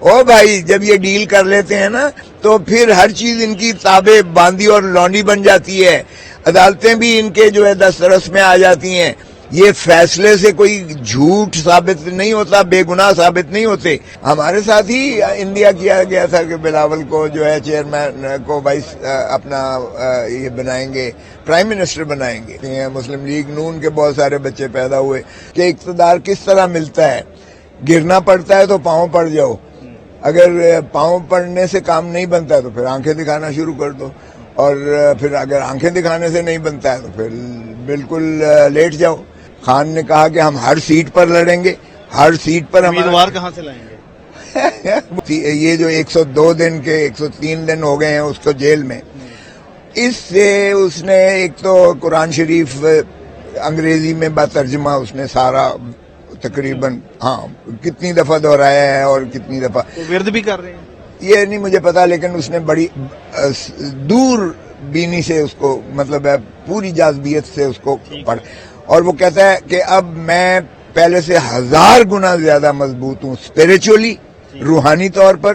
او بھائی جب یہ ڈیل کر لیتے ہیں نا تو پھر ہر چیز ان کی تابع باندھی اور لونڈی بن جاتی ہے، عدالتیں بھی ان کے جو ہے دسترس میں آ جاتی ہیں، یہ فیصلے سے کوئی جھوٹ ثابت نہیں ہوتا، بے گناہ ثابت نہیں ہوتے۔ ہمارے ساتھ ہی انڈیا کیا گیا تھا کہ بلاول کو جو ہے چیئرمین کو وائس اپنا یہ بنائیں گے، پرائم منسٹر بنائیں گے۔ مسلم لیگ نون کے بہت سارے بچے پیدا ہوئے کہ اقتدار کس طرح ملتا ہے، گرنا پڑتا ہے تو پاؤں پڑ جاؤ، اگر پاؤں پڑنے سے کام نہیں بنتا ہے تو پھر آنکھیں دکھانا شروع کر دو، اور پھر اگر آنکھیں دکھانے سے نہیں بنتا ہے تو پھر بالکل لیٹ جاؤ۔ خان نے کہا کہ ہم ہر سیٹ پر لڑیں گے، ہر سیٹ پر ہم امیدوار کہاں سے لائیں گے؟ یہ جو 102 دن کے 103 دن ہو گئے ہیں اس کو جیل میں، اس سے اس نے ایک تو قرآن شریف انگریزی میں بترجمہ اس نے سارا تقریباً کتنی دفعہ دہرایا ہے اور کتنی دفعہ ورد بھی کر رہے ہیں، یہ نہیں مجھے پتا، لیکن اس نے بڑی دور بینی سے اس کو مطلب ہے پوری جاذبیت سے اس کو پڑھ، اور وہ کہتا ہے کہ اب میں پہلے سے 1000 گنا زیادہ مضبوط ہوں، اسپریچولی روحانی طور پر،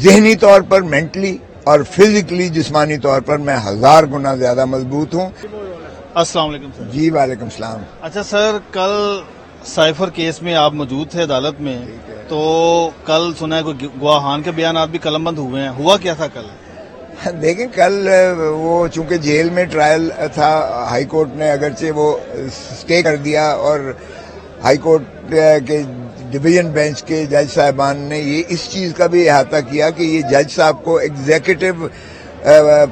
ذہنی طور پر مینٹلی، اور فزیکلی جسمانی طور پر میں 1000 گنا زیادہ مضبوط ہوں۔ السلام علیکم سر۔ جی وعلیکم السلام۔ اچھا سر، کل سائفر کیس میں آپ موجود تھے عدالت میں، تو کل سنا ہے کوئی گواہان کے بیانات بھی قلم بند ہوئے ہیں، ہوا کیا تھا کل؟ دیکھیں کل وہ چونکہ جیل میں ٹرائل تھا، ہائی کورٹ نے اگرچہ وہ سٹے کر دیا، اور ہائی کورٹ کے ڈویژن بینچ کے جج صاحبان نے یہ اس چیز کا بھی احاطہ کیا کہ یہ جج صاحب کو ایگزیکٹو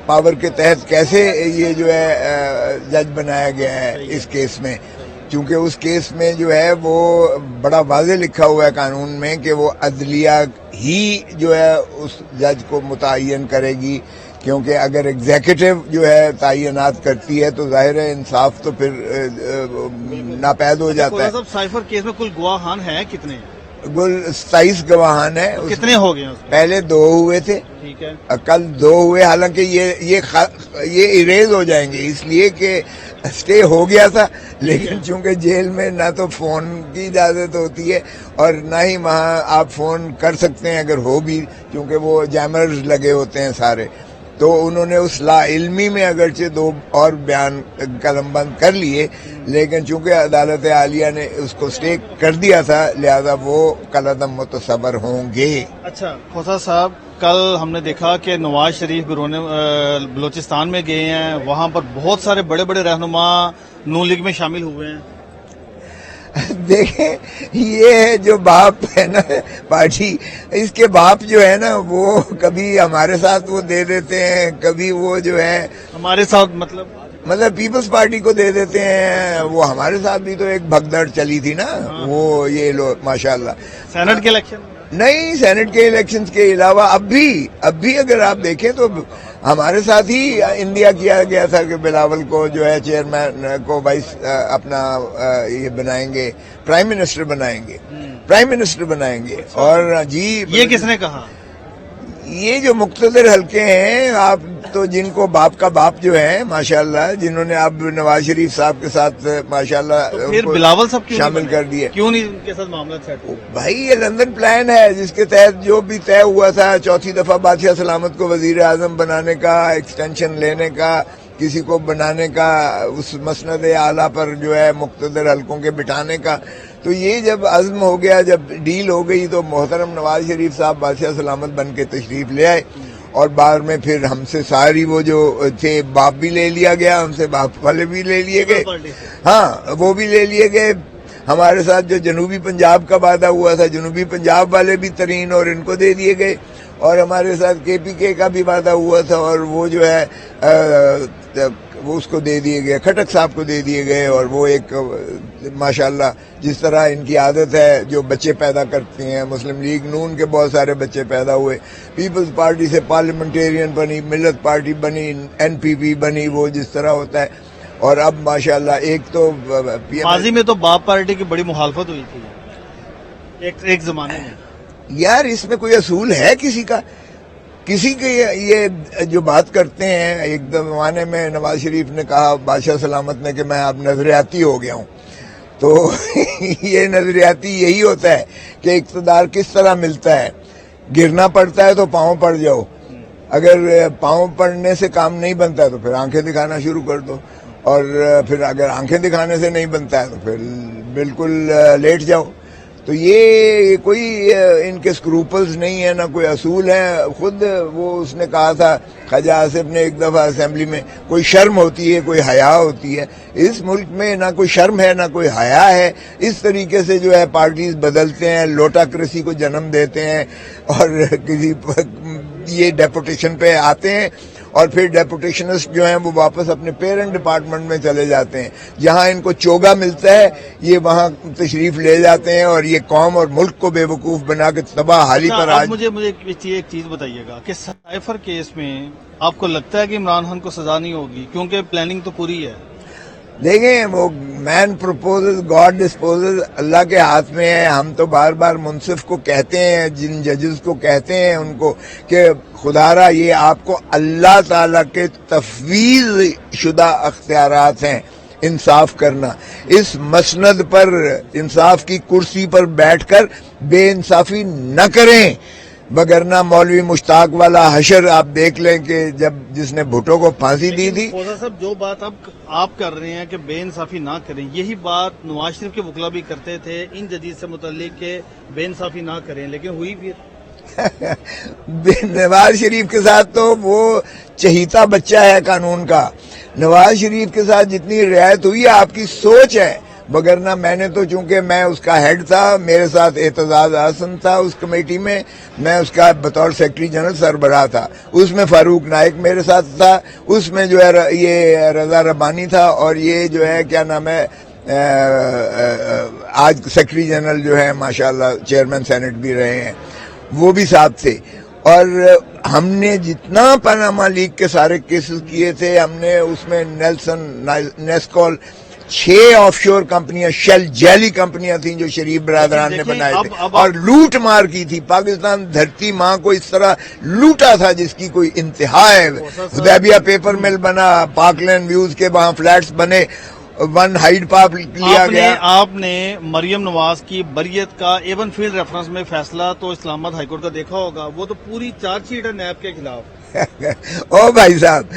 پاور کے تحت کیسے یہ جو ہے جج بنایا گیا ہے اس کیس میں، چونکہ اس کیس میں جو ہے وہ بڑا واضح لکھا ہوا ہے قانون میں کہ وہ عدلیہ ہی جو ہے اس جج کو متعین کرے گی، کیونکہ اگر ایگزیکٹو جو ہے تعینات کرتی ہے تو ظاہر ہے انصاف تو پھر ناپید ہو جاتا ہے۔ سائفر کیس میں کل گواہان ہیں کتنے؟ 27 گواہان ہیں۔ کتنے ہو گئے؟ پہلے 2 ہوئے تھے، ٹھیک ہے، کل 2 ہوئے، حالانکہ یہ اریز ہو جائیں گے اس لیے کہ سٹے ہو گیا تھا، لیکن چونکہ جیل میں نہ تو فون کی اجازت ہوتی ہے اور نہ ہی وہاں آپ فون کر سکتے ہیں اگر ہو بھی، کیونکہ وہ جیمرز لگے ہوتے ہیں سارے، تو انہوں نے اس لا علمی میں اگرچہ 2 اور بیان قلم بند کر لیے، لیکن چونکہ عدالت عالیہ نے اس کو سٹے کر دیا تھا لہذا وہ کالعدم متصور ہوں گے۔ اچھا خوسا صاحب، کل ہم نے دیکھا کہ نواز شریف بلوچستان میں گئے ہیں، وہاں پر بہت سارے بڑے بڑے رہنما نون لیگ میں شامل ہوئے ہیں۔ دیکھیں یہ جو باپ ہے نا پارٹی، اس کے باپ جو ہے نا وہ کبھی ہمارے ساتھ وہ دے دیتے ہیں، کبھی وہ جو ہے ہمارے ساتھ مطلب پیپلز پارٹی کو دے دیتے ہیں، وہ ہمارے ساتھ بھی تو ایک بھگدڑ چلی تھی نا، وہ یہ لوگ ماشاءاللہ سینٹ کے الیکشن نہیں، سینٹ کے الیکشنز کے علاوہ اب بھی اگر آپ دیکھیں تو ہمارے ساتھ ہی انڈیا کیا گیا تھا کہ بلاول کو جو ہے چیئرمین کو وائس اپنا یہ بنائیں گے، پرائم منسٹر بنائیں گے، اور جی یہ کس نے کہا؟ یہ جو مقتدر حلقے ہیں، آپ تو جن کو باپ کا باپ جو ہے ماشاءاللہ، جنہوں نے اب نواز شریف صاحب کے ساتھ ماشاءاللہ پھر بلاول صاحب شامل کر دیے، کیوں نہیں ان کے ساتھ معاملہ سیٹ ہوا؟ بھائی یہ لندن پلان ہے جس کے تحت جو بھی طے ہوا تھا، 4تھی دفعہ بادشاہ سلامت کو وزیر اعظم بنانے کا، ایکسٹینشن لینے کا، کسی کو بنانے کا، اس مسند اعلیٰ پر جو ہے مقتدر حلقوں کے بٹھانے کا، تو یہ جب عزم ہو گیا، جب ڈیل ہو گئی تو محترم نواز شریف صاحب بادشاہ سلامت بن کے تشریف لے آئے، اور بعد میں پھر ہم سے ساری وہ جو تھے باپ بھی لے لیا گیا، ہم سے باپ والے بھی لے لیے گئے، وہ بھی لے لیے گئے، ہمارے ساتھ جو جنوبی پنجاب کا وعدہ ہوا تھا جنوبی پنجاب والے بھی ترین اور ان کو دے دیے گئے، اور ہمارے ساتھ KPK کا بھی وعدہ ہوا تھا اور وہ جو ہے وہ اس کو دے دیے گئے، کھٹک صاحب کو دے دیے گئے، اور وہ ایک ماشاءاللہ جس طرح ان کی عادت ہے جو بچے پیدا کرتے ہیں، مسلم لیگ نون کے بہت سارے بچے پیدا ہوئے، پیپلز پارٹی سے پارلیمنٹیرین بنی، ملت پارٹی بنی، NPP بنی، وہ جس طرح ہوتا ہے، اور اب ماشاءاللہ ایک تو ماضی میں تو باپ پارٹی کی بڑی مخالفت ہوئی تھی ایک زمانے میں۔ یار اس میں کوئی اصول ہے کسی کے یہ جو بات کرتے ہیں، ایک زمانے میں نواز شریف نے کہا بادشاہ سلامت نے کہ میں اب نظریاتی ہو گیا ہوں، تو یہ نظریاتی یہی ہوتا ہے کہ اقتدار کس طرح ملتا ہے، گرنا پڑتا ہے تو پاؤں پڑ جاؤ، اگر پاؤں پڑنے سے کام نہیں بنتا ہے تو پھر آنکھیں دکھانا شروع کر دو، اور پھر اگر آنکھیں دکھانے سے نہیں بنتا ہے تو پھر بالکل لیٹ جاؤ. تو یہ کوئی ان کے اسکروپلز نہیں ہے، نہ کوئی اصول ہے. خود وہ اس نے کہا تھا خواجہ آصف نے ایک دفعہ اسمبلی میں، کوئی شرم ہوتی ہے کوئی حیا ہوتی ہے. اس ملک میں نہ کوئی شرم ہے نہ کوئی حیا ہے. اس طریقے سے جو ہے پارٹیز بدلتے ہیں، لوٹاکریسی کو جنم دیتے ہیں، اور کسی یہ ڈیپوٹیشن پہ آتے ہیں، اور پھر ڈیپوٹیشنسٹ جو ہیں وہ واپس اپنے پیرنٹ ڈپارٹمنٹ میں چلے جاتے ہیں. جہاں ان کو چوگا ملتا ہے یہ وہاں تشریف لے جاتے ہیں، اور یہ قوم اور ملک کو بے وقوف بنا کے تباہ حالی پر آج. مجھے ایک چیز بتائیے گا کہ سائفر کیس میں آپ کو لگتا ہے کہ عمران خان کو سزا نہیں ہوگی کیونکہ پلاننگ تو پوری ہے؟ دیکھیں، وہ مین پروپوزز گاڈ ڈسپوزز اللہ کے ہاتھ میں ہے. ہم تو بار بار منصف کو کہتے ہیں، جن ججز کو کہتے ہیں ان کو کہ خدا را یہ آپ کو اللہ تعالی کے تفویض شدہ اختیارات ہیں انصاف کرنا. اس مسند پر، انصاف کی کرسی پر بیٹھ کر بے انصافی نہ کریں، بگرنا مولوی مشتاق والا حشر آپ دیکھ لیں کہ جس نے بھٹو کو پھانسی دی تھی. فوزا صاحب، جو بات اب آپ کر رہے ہیں کہ بے انصافی نہ کریں، یہی بات نواز شریف کے وکلا بھی کرتے تھے ان ججز سے متعلق کہ بے انصافی نہ کریں، لیکن ہوئی پھر نواز شریف کے ساتھ تو وہ چہیتا بچہ ہے قانون کا. نواز شریف کے ساتھ جتنی رعایت ہوئی ہے آپ کی سوچ ہے، بگرنا میں نے تو، چونکہ میں اس کا ہیڈ تھا، میرے ساتھ اعتزاز احسن تھا اس کمیٹی میں، میں اس کا بطور سیکرٹری جنرل سربراہ تھا. اس میں فاروق نائک میرے ساتھ تھا، اس میں جو ہے یہ رضا ربانی تھا، اور یہ جو ہے کیا نام ہے آج سیکرٹری جنرل جو ہے ماشاءاللہ چیئرمین سینٹ بھی رہے ہیں، وہ بھی ساتھ تھے. اور ہم نے جتنا پاناما لیگ کے سارے کیسز کیے تھے، ہم نے اس میں نیلسن، نیسکول، 6 آف شور کمپنیاں، شیل جیلی کمپنیاں تھیں جو شریف برادران نے بنائے تھے، اور لوٹ مار کی تھی. پاکستان دھرتی ماں کو اس طرح لوٹا تھا جس کی کوئی انتہا ہے. حدیبیہ پیپر مل بنا، پاک لینڈ ویوز کے وہاں فلیٹس بنے، 1 ہائیڈ پارک لیا گیا. آپ نے مریم نواز کی بریت کا ایون فیلڈ ریفرنس میں فیصلہ تو اسلام آباد ہائی کورٹ کا دیکھا ہوگا، وہ تو پوری چارج شیٹ ہے نیب کے خلاف. او بھائی صاحب،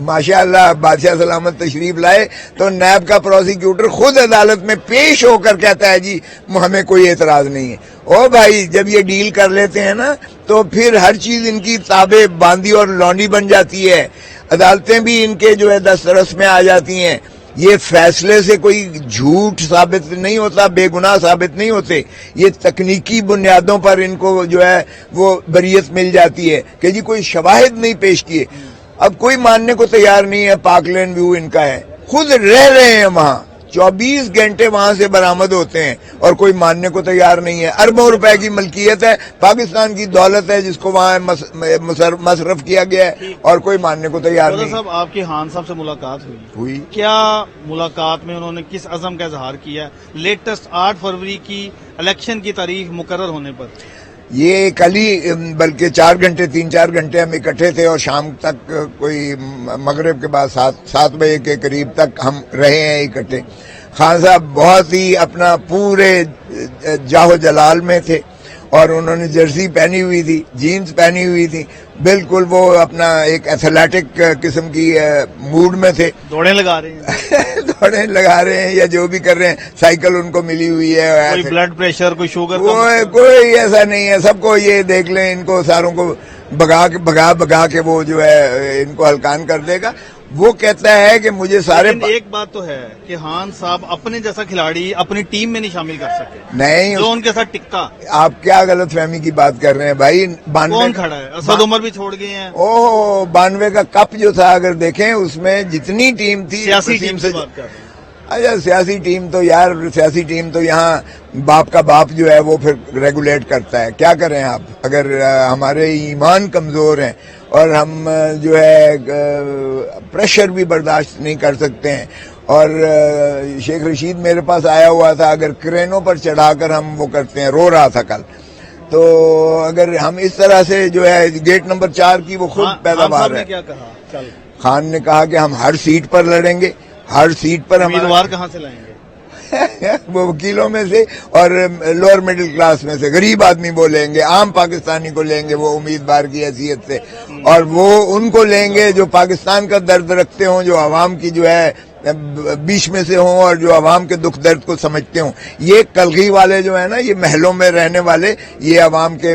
ماشاء اللہ بادشاہ سلامت تشریف لائے تو نیب کا پروسیکیوٹر خود عدالت میں پیش ہو کر کہتا ہے جی ہمیں کوئی اعتراض نہیں ہے. او بھائی، جب یہ ڈیل کر لیتے ہیں نا تو پھر ہر چیز ان کی تابع باندھی اور لونڈی بن جاتی ہے. عدالتیں بھی ان کے جو ہے دسترس میں آ جاتی ہیں. یہ فیصلے سے کوئی جھوٹ ثابت نہیں ہوتا، بے گناہ ثابت نہیں ہوتے، یہ تکنیکی بنیادوں پر ان کو جو ہے وہ بریت مل جاتی ہے کہ جی کوئی شواہد نہیں پیش کیے. اب کوئی ماننے کو تیار نہیں ہے. پاک لینڈ ویو ان کا ہے، خود رہ رہے ہیں وہاں، 24 گھنٹے وہاں سے برآمد ہوتے ہیں اور کوئی ماننے کو تیار نہیں ہے. اربوں روپے کی ملکیت ہے، پاکستان کی دولت ہے جس کو وہاں مصرف کیا گیا ہے، اور کوئی ماننے کو تیار نہیں. صاحب، آپ کی خان صاحب سے ملاقات ہوئی، کیا ملاقات میں انہوں نے کس عزم کا اظہار کیا لیٹسٹ 8 فروری کی الیکشن کی تاریخ مقرر ہونے پر؟ یہ کل ہی بلکہ 3-4 گھنٹے ہم اکٹھے تھے، اور شام تک کوئی مغرب کے بعد 7 بجے کے قریب تک ہم رہے ہیں اکٹھے. خان صاحب بہت ہی اپنا پورے جاہو جلال میں تھے، اور انہوں نے جرسی پہنی ہوئی تھی، جینز پہنی ہوئی تھی، بالکل وہ اپنا ایک ایتھلیٹک قسم کی موڈ میں تھے. دوڑیں لگا رہے ہیں دوڑیں لگا رہے ہیں یا جو بھی کر رہے ہیں، سائیکل ان کو ملی ہوئی ہے. کوئی بلڈ پریشر، کوئی شوگر، کوئی ایسا نہیں ہے. سب کو یہ دیکھ لیں، ان کو ساروں کو بگا کے وہ جو ہے ان کو ہلکان کر دے گا. وہ کہتا ہے کہ مجھے سارے، ایک بات تو ہے کہ خان صاحب اپنے جیسا کھلاڑی اپنی ٹیم میں نہیں شامل کر سکے، نہیں جو ان کے ساتھ ٹکا. آپ کیا غلط فہمی کی بات کر رہے ہیں بھائی. کون کھڑا ہے؟ اسد عمر بھی چھوڑ گئے ہیں. 92 کا کپ جو تھا اگر دیکھیں اس میں جتنی ٹیم تھی، سیاسی ٹیم سے بات کر رہے ہیں. اچھا، سیاسی ٹیم تو یار، سیاسی ٹیم تو یہاں باپ کا باپ جو ہے وہ پھر ریگولیٹ کرتا ہے. کیا کریں آپ؟ اگر ہمارے ایمان کمزور ہیں اور ہم جو ہے پریشر بھی برداشت نہیں کر سکتے ہیں، اور شیخ رشید میرے پاس آیا ہوا تھا، اگر کرینوں پر چڑھا کر ہم وہ کرتے ہیں، رو رہا تھا کل. تو اگر ہم اس طرح سے جو ہے گیٹ نمبر 4 کی وہ خود پیداوار ہے. کیا کہا خان نے کہا کہ ہم ہر سیٹ پر لڑیں گے، ہر سیٹ پر. امیدوار کہاں سے لائیں گے؟ وہ وکیلوں میں سے اور لوور مڈل کلاس میں سے غریب آدمی وہ لیں گے, عام پاکستانی کو لیں گے وہ امیدوار کی حیثیت سے, اور وہ ان کو لیں گے جو پاکستان کا درد رکھتے ہوں, جو عوام کی جو ہے بیچ میں سے ہوں اور جو عوام کے دکھ درد کو سمجھتے ہوں. یہ کلغی والے جو ہیں نا, یہ محلوں میں رہنے والے, یہ عوام کے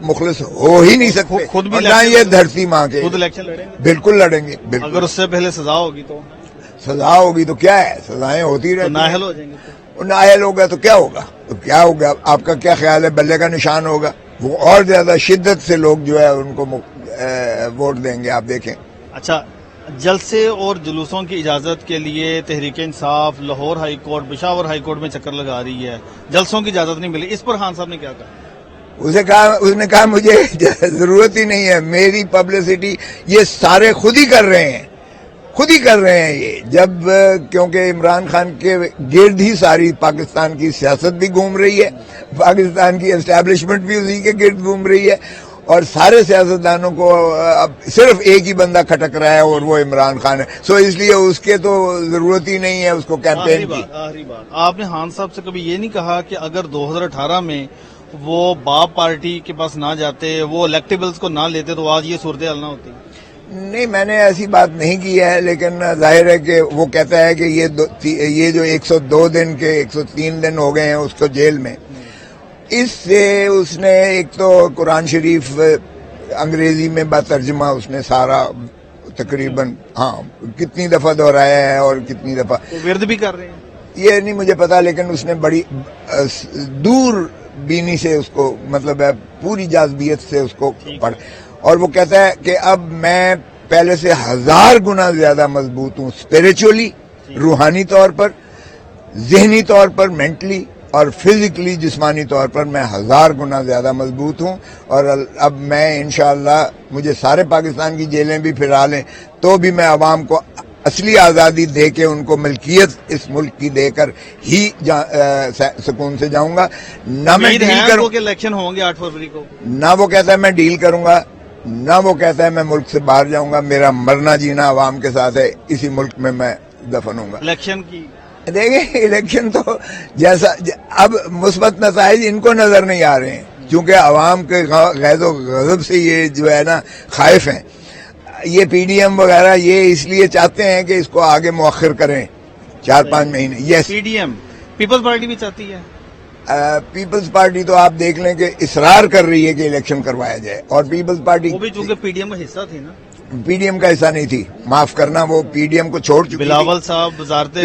مخلص ہو ہی نہیں سکتے, خود بھی نہ یہ دھرتی ماں کے. خود الیکشن لڑیں گے, بالکل لڑیں گے, بالکل. اگر اس سے پہلے سزا ہوگی تو سزا ہوگی تو کیا ہے, سزائیں ہوتی رہتی ہیں. نااہل ہو جائیں گے تو نااہل ہوگا تو کیا ہوگا, تو کیا ہوگا, آپ کا کیا خیال ہے, بلے کا نشان ہوگا, وہ اور زیادہ شدت سے لوگ جو ہے ان کو ووٹ دیں گے, آپ دیکھیں. اچھا, جلسے اور جلوسوں کی اجازت کے لیے Tehreek Insaf Lahore high court, Peshawar high court میں چکر لگا رہی ہے, جلسوں کی اجازت نہیں ملی, اس پر خان صاحب نے کیا کہا؟ اس نے کہا مجھے ضرورت ہی نہیں ہے, میری پبلسٹی یہ سارے خود ہی کر رہے ہیں, خود ہی کر رہے ہیں یہ, جب کیونکہ عمران خان کے گرد ہی ساری پاکستان کی سیاست بھی گھوم رہی ہے, پاکستان کی اسٹیبلشمنٹ بھی اسی کے گرد گھوم رہی ہے, اور سارے سیاستدانوں کو اب صرف ایک ہی بندہ کھٹک رہا ہے اور وہ عمران خان ہے. سو اس لیے اس کے تو ضرورت ہی نہیں ہے اس کو کیمپین کی. آخری بات, آپ نے خان صاحب سے کبھی یہ نہیں کہا کہ اگر 2018 میں وہ باپ پارٹی کے پاس نہ جاتے, وہ الیکٹیبلز کو نہ لیتے, تو آج یہ صورتحال نہ ہوتی؟ نہیں, میں نے ایسی بات نہیں کی ہے, لیکن ظاہر ہے کہ وہ کہتا ہے کہ یہ جو 102 دن کے 103 دن ہو گئے ہیں اس کو جیل میں, اس سے اس نے ایک تو قرآن شریف انگریزی میں بترجمہ اس نے سارا تقریباً کتنی دفعہ دہرایا ہے اور کتنی دفعہ ورد بھی کر رہے ہیں, یہ نہیں مجھے پتا, لیکن اس نے بڑی دور بینی سے اس کو, مطلب ہے پوری جاذبیت سے اس کو پڑھ, اور وہ کہتا ہے کہ اب میں پہلے سے 1000 گنا زیادہ مضبوط ہوں, اسپرچولی, روحانی طور پر, ذہنی طور پر, مینٹلی, اور فزیکلی جسمانی طور پر میں 1000 گنا زیادہ مضبوط ہوں, اور اب میں انشاءاللہ مجھے سارے پاکستان کی جیلیں بھی پھرا لیں تو بھی میں عوام کو اصلی آزادی دے کے ان کو ملکیت اس ملک کی دے کر ہی سکون سے جاؤں گا. نہ میں ڈیل کروں کہ الیکشن ہوں گے 8 فروری کو, نہ وہ کہتا ہے میں ڈیل کروں گا, نہ وہ کہتا ہے میں ملک سے باہر جاؤں گا. میرا مرنا جینا عوام کے ساتھ ہے, اسی ملک میں دفن ہوں گا. الیکشن کی دیکھیں, الیکشن تو جیسا اب مثبت نتائج ان کو نظر نہیں آ رہے ہیں, کیونکہ عوام کے غیظ و غضب سے یہ جو ہے نا خائف ہیں. یہ پی ڈی ایم وغیرہ یہ اس لیے چاہتے ہیں کہ اس کو آگے مؤخر کریں 4-5 مہینے. Yes, P D M Peoples Party بھی چاہتی ہے. پیپلز پارٹی تو آپ دیکھ لیں کہ اصرار کر رہی ہے کہ الیکشن کروایا جائے, اور پیپلز پارٹی وہ بھی چونکہ پی ڈی ایم کا حصہ تھی نا, پی ڈی ایم کا حصہ نہیں تھی, معاف کرنا, وہ پی ڈی ایم کو چھوڑ چکی. بلاول صاحب وزارت,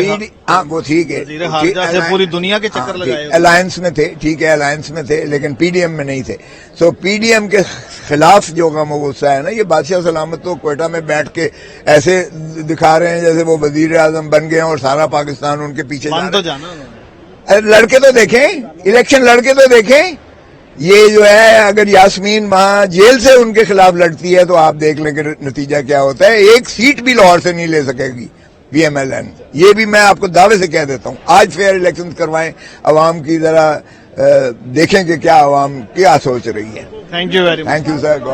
ہاں وہ ٹھیک ہے, وزیر خارجہ سے پوری دنیا کے چکر لگائے, الائنس میں تھے, ٹھیک ہے الائنس میں تھے, لیکن پی ڈی ایم میں نہیں تھے. سو پی ڈی ایم کے خلاف جو غم و غصہ ہے نا, یہ بادشاہ سلامت تو کوئٹہ میں بیٹھ کے ایسے دکھا رہے ہیں جیسے وہ وزیر اعظم بن گئے اور سارا پاکستان ان کے پیچھے جانا. لڑکے تو دیکھیں, الیکشن لڑکے تو دیکھیں. یہ جو ہے اگر یاسمین وہاں جیل سے ان کے خلاف لڑتی ہے تو آپ دیکھ لیں کہ نتیجہ کیا ہوتا ہے. ایک سیٹ بھی لاہور سے نہیں لے سکے گی پی ایم ایل این, یہ بھی میں آپ کو دعوے سے کہہ دیتا ہوں. آج فیئر الیکشن کروائیں, عوام کی ذرا دیکھیں کہ کیا عوام کیا سوچ رہی ہے. Thank you very much. Thank you sir.